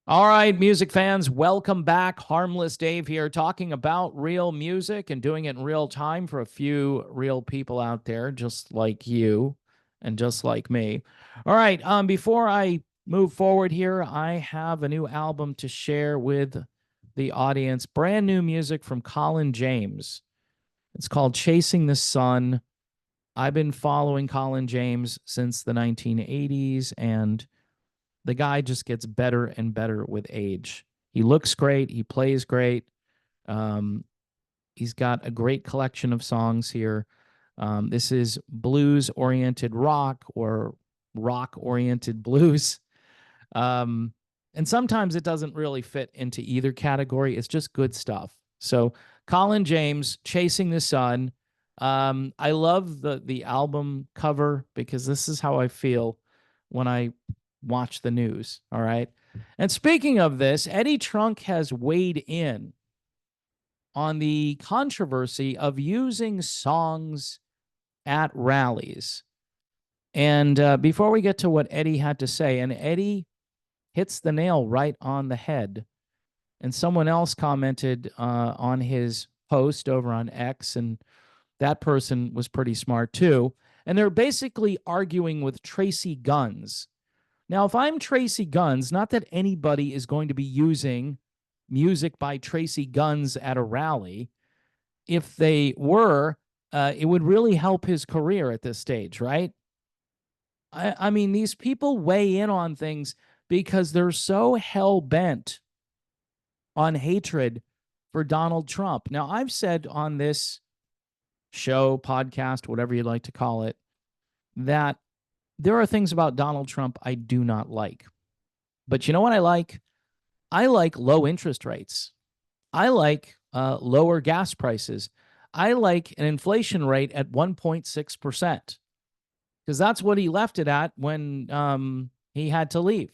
All right, music fans, welcome back. Harmless Dave here, talking about real music and doing it in real time for a few real people out there, just like you and just like me. All right, before I move forward here, I have a new album to share with the audience. Brand new music from Colin James. It's called Chasing the Sun. I've been following Colin James since the 1980s, and the guy just gets better and better with age. He looks great. He plays great. Um, he's got a great collection of songs here. This is blues oriented rock or rock oriented blues. Um, and sometimes it doesn't really fit into either category. It's just good stuff. So Colin James, Chasing the Sun. I love the album cover because this is how I feel when I watch the news. All right. And speaking of this, Eddie Trunk has weighed in on the controversy of using songs at rallies. And before we get to what Eddie had to say, and Eddie hits the nail right on the head. And someone else commented on his post over on X, and that person was pretty smart too. And they're basically arguing with Tracy Guns. Now, if I'm Tracy Guns, not that anybody is going to be using music by Tracy Guns at a rally. If they were, it would really help his career at this stage, right? I mean, these people weigh in on things because they're so hell-bent on hatred for Donald Trump. Now, I've said on this show, podcast, whatever you'd like to call it, that there are things about Donald Trump I do not like. But you know what I like? I like low interest rates. I like lower gas prices. I like an inflation rate at 1.6%, because that's what he left it at when he had to leave.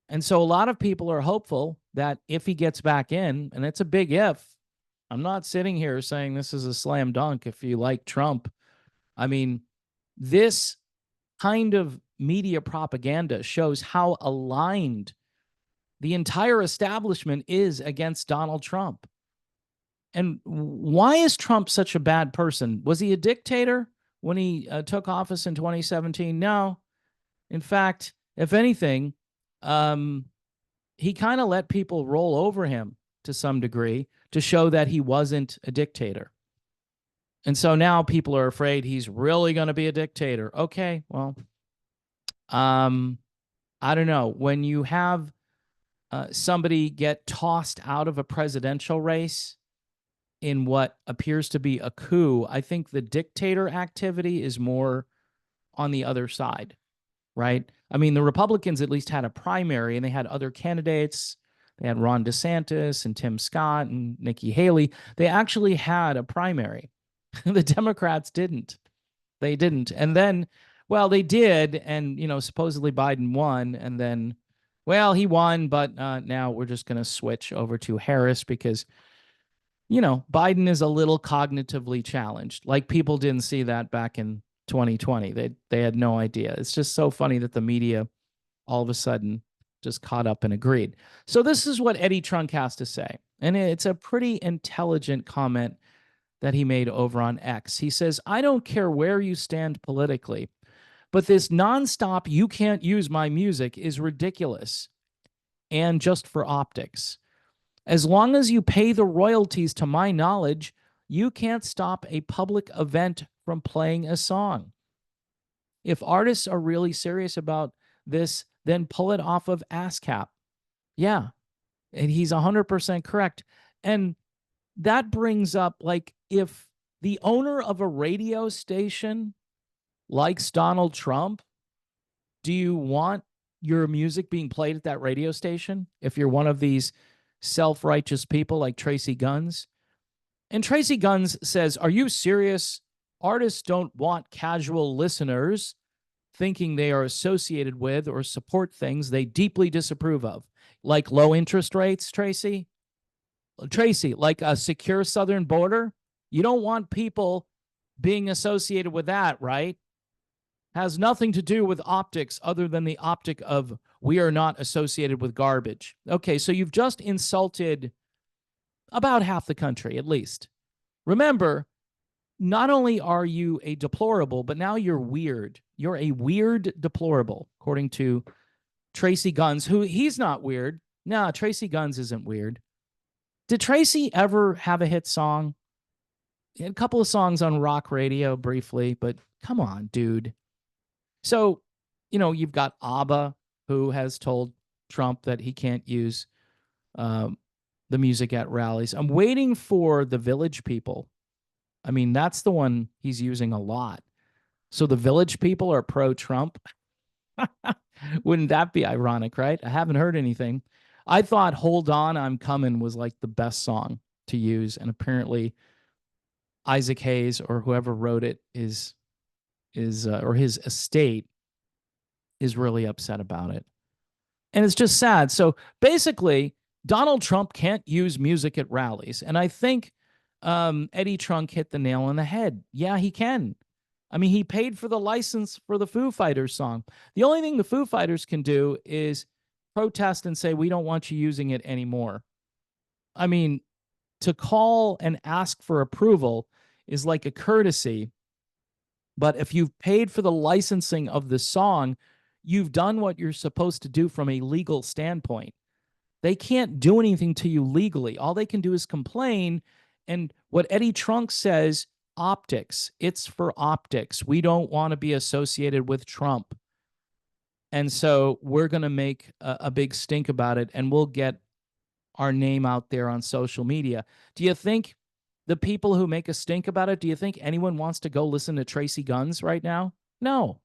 And so a lot of people are hopeful that if he gets back in, and it's a big if, I'm not sitting here saying this is a slam dunk if you like Trump. I mean, this kind of media propaganda shows how aligned the entire establishment is against Donald Trump. And why is Trump such a bad person? Was he a dictator when he took office in 2017? No. In fact, if anything, he kind of let people roll over him to some degree to show that he wasn't a dictator. And so now people are afraid he's really going to be a dictator. Okay, well, I don't know. When you have somebody get tossed out of a presidential race in what appears to be a coup, I think the dictator activity is more on the other side, right? I mean, the Republicans at least had a primary and they had other candidates. They had Ron DeSantis and Tim Scott and Nikki Haley. They actually had a primary. The Democrats didn't. They didn't. And then, well, they did. And, you know, supposedly Biden won. And then, well, he won, but now we're just going to switch over to Harris because, you know, Biden is a little cognitively challenged. Like people didn't see that back in 2020. They had no idea. It's just so funny that the media all of a sudden just caught up and agreed. So this is what Eddie Trunk has to say. And it's a pretty intelligent comment that he made over on X. He says, I don't care where you stand politically, but this nonstop, you can't use my music is ridiculous and just for optics. As long as you pay the royalties, to my knowledge, you can't stop a public event from playing a song. If artists are really serious about this, then pull it off of ASCAP. Yeah, and he's 100% correct. And that brings up, like, if the owner of a radio station likes Donald Trump, do you want your music being played at that radio station if you're one of these self-righteous people like Tracy Guns? And Tracy Guns says, are you serious? Artists don't want casual listeners thinking they are associated with or support things they deeply disapprove of, like low interest rates, Tracy. Tracy, like a secure southern border. You don't want people being associated with that, right? Has nothing to do with optics other than the optic of we are not associated with garbage. Okay, so you've just insulted about half the country, at least. Remember, not only are you a deplorable, but now you're weird. You're a weird deplorable, according to Tracy Guns, who he's not weird. Nah, Tracy Guns isn't weird. Did Tracy ever have a hit song? A couple of songs on rock radio briefly, but come on, dude. So, you've got ABBA, who has told Trump that he can't use um, the music at rallies. I'm waiting for the Village People. I mean, that's the one he's using a lot. So the Village People are pro-Trump. Wouldn't that be ironic, right? I haven't heard anything. I thought Hold On, I'm Coming was like the best song to use. And apparently Isaac Hayes or whoever wrote it is or his estate is really upset about it. And it's just sad. So basically, Donald Trump can't use music at rallies. And I think Eddie Trunk hit the nail on the head. Yeah, he can. I mean, he paid for the license for the Foo Fighters song. The only thing the Foo Fighters can do is protest and say, we don't want you using it anymore. I mean, to call and ask for approval is like a courtesy. But if you've paid for the licensing of the song, you've done what you're supposed to do from a legal standpoint. They can't do anything to you legally. All they can do is complain. And what Eddie Trunk says, optics, it's for optics. We don't want to be associated with Trump. And so we're going to make a big stink about it, and we'll get our name out there on social media. Do you think the people who make a stink about it, do you think anyone wants to go listen to Tracy Guns right now? No,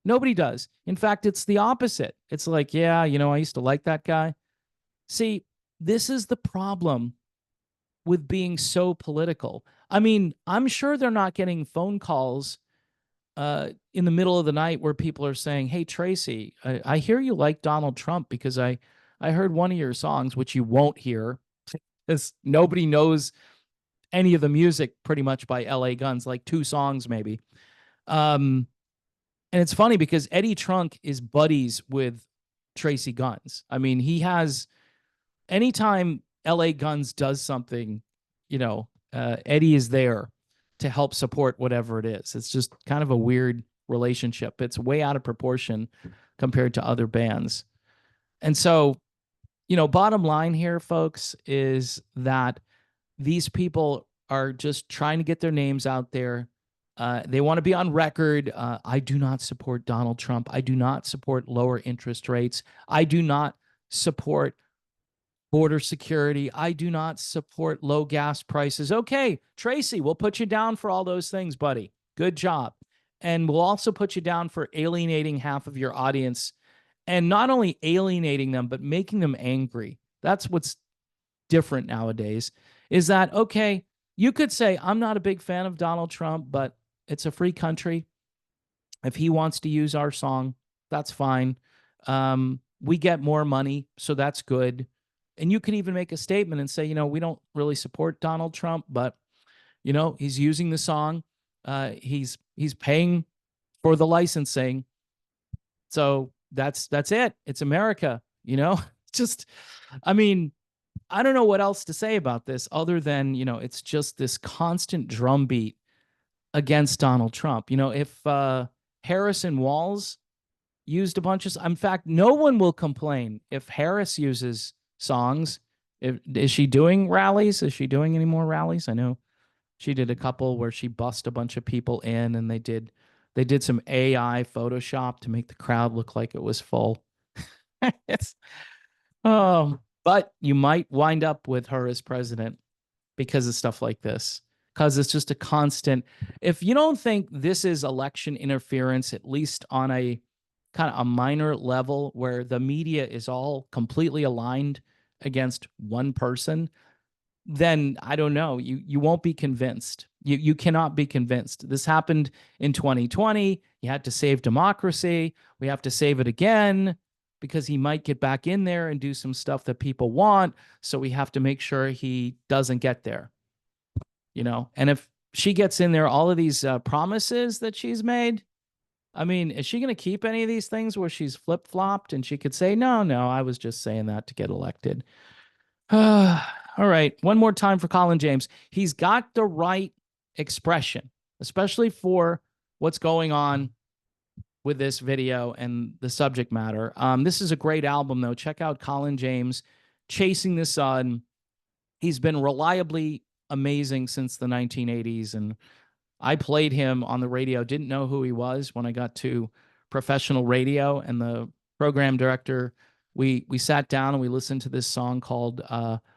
nobody does. In fact, it's the opposite. It's like, yeah, I used to like that guy. See, this is the problem with being so political. I mean, I'm sure they're not getting phone calls in the middle of the night where people are saying, hey, Tracy, I hear you like Donald Trump because I heard one of your songs, which you won't hear because nobody knows any of the music pretty much by LA Guns, like 2 songs maybe. And it's funny because Eddie Trunk is buddies with Tracy Guns. I mean, he has, anytime LA Guns does something, Eddie is there to help support whatever it is. It's just kind of a weird relationship. It's way out of proportion compared to other bands. And so, bottom line here, folks, is that these people are just trying to get their names out there. They want to be on record. I do not support Donald Trump. I do not support lower interest rates. I do not support border security. I do not support low gas prices. Okay, Tracy, we'll put you down for all those things, buddy. Good job. And we'll also put you down for alienating half of your audience, and not only alienating them, but making them angry. That's what's different nowadays, is that, okay, you could say, I'm not a big fan of Donald Trump, but it's a free country. If he wants to use our song, that's fine. We get more money, so that's good. And you can even make a statement and say, we don't really support Donald Trump, but, he's using the song. He's paying for the licensing. So that's it. It's America, just, I mean, I don't know what else to say about this other than, it's just this constant drumbeat against Donald Trump. If Harrison Walls used a bunch of, in fact, no one will complain if Harris uses songs. Is she doing rallies? Is she doing any more rallies? I know she did a couple where she bussed a bunch of people in, and they did some AI Photoshop to make the crowd look like it was full. It's but you might wind up with her as president because of stuff like this, because it's just a constant. If you don't think this is election interference, at least on a kind of a minor level where the media is all completely aligned against one person, then I don't know. You won't be convinced. You cannot be convinced. This happened in 2020. You had to save democracy. We have to save it again because he might get back in there and do some stuff that people want. So we have to make sure he doesn't get there. And if she gets in there, all of these promises that she's made, I mean, is she going to keep any of these things where she's flip flopped and she could say, no, no, I was just saying that to get elected? All right. One more time for Colin James. He's got the right expression, especially for what's going on with this video and the subject matter. This is a great album, though. Check out Colin James, Chasing the Sun. He's been reliably amazing since the 1980s. And I played him on the radio, didn't know who he was when I got to professional radio. And the program director, we sat down and we listened to this song called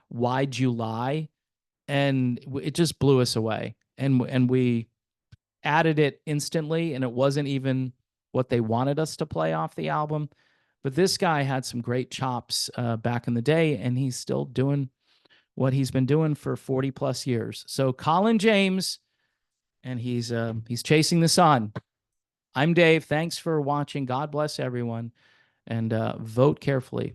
Why'd You Lie? And it just blew us away. And we added it instantly, and it wasn't even what they wanted us to play off the album. But this guy had some great chops back in the day, and he's still doing what he's been doing for 40 plus years. So Colin James, and he's chasing the sun. I'm Dave. Thanks for watching. God bless everyone, and vote carefully.